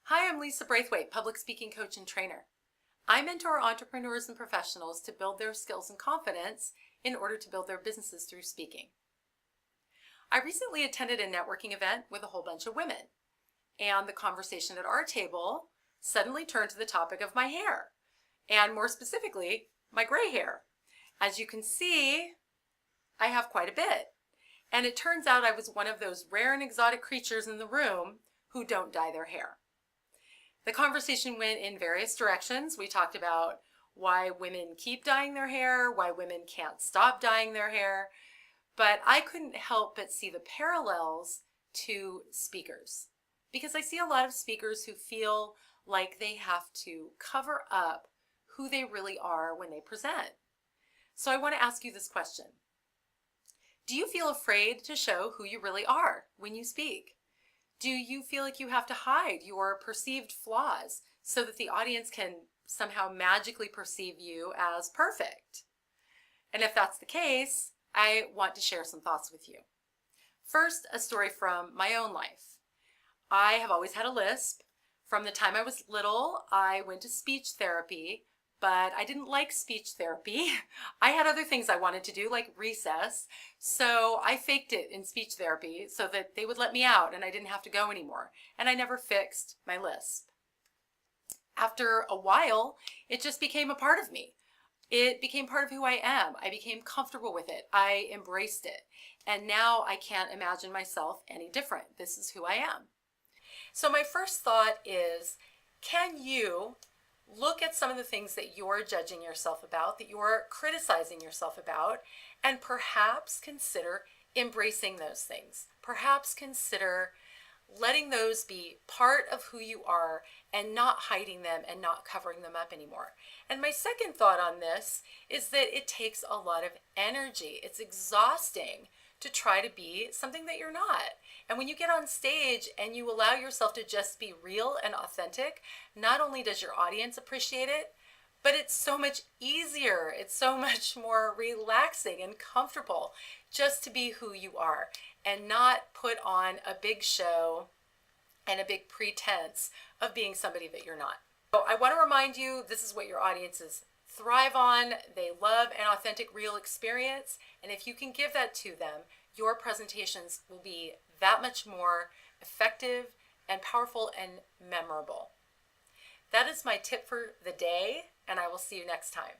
Hi, I'm Lisa Braithwaite, public speaking coach and trainer. I mentor entrepreneurs and professionals to build their skills and confidence in order to build their businesses through speaking. I recently attended a networking event with a whole bunch of women, and the conversation at our table suddenly turned to the topic of my hair, and more specifically, my gray hair. As you can see, I have quite a bit, and it turns out I was one of those rare and exotic creatures in the room who don't dye their hair. The conversation went in various directions. We talked about why women keep dyeing their hair, why women can't stop dyeing their hair, but I couldn't help but see the parallels to speakers, because I see a lot of speakers who feel like they have to cover up who they really are when they present. So I want to ask you this question. Do you feel afraid to show who you really are when you speak? Do you feel like you have to hide your perceived flaws so that the audience can somehow magically perceive you as perfect? And if that's the case, I want to share some thoughts with you. First, a story from my own life. I have always had a lisp. From the time I was little, I went to speech therapy, but I didn't like speech therapy. I had other things I wanted to do, like recess, so I faked it in speech therapy so that they would let me out and I didn't have to go anymore, and I never fixed my lisp. After a while, it just became a part of me. It became part of who I am. I became comfortable with it. I embraced it, and now I can't imagine myself any different. This is who I am. So my first thought is, can you look at some of the things that you're judging yourself about, that you're criticizing yourself about, and perhaps consider embracing those things. Perhaps consider letting those be part of who you are and not hiding them and not covering them up anymore. And my second thought on this is that it takes a lot of energy. It's exhausting to try to be something that you're not. And when you get on stage and you allow yourself to just be real and authentic, not only does your audience appreciate it, but it's so much easier. It's so much more relaxing and comfortable just to be who you are and not put on a big show and a big pretense of being somebody that you're not. So I want to remind you, this is what your audiences thrive on. They love an authentic, real experience. And if you can give that to them, your presentations will be that much more effective and powerful and memorable. That is my tip for the day, and I will see you next time.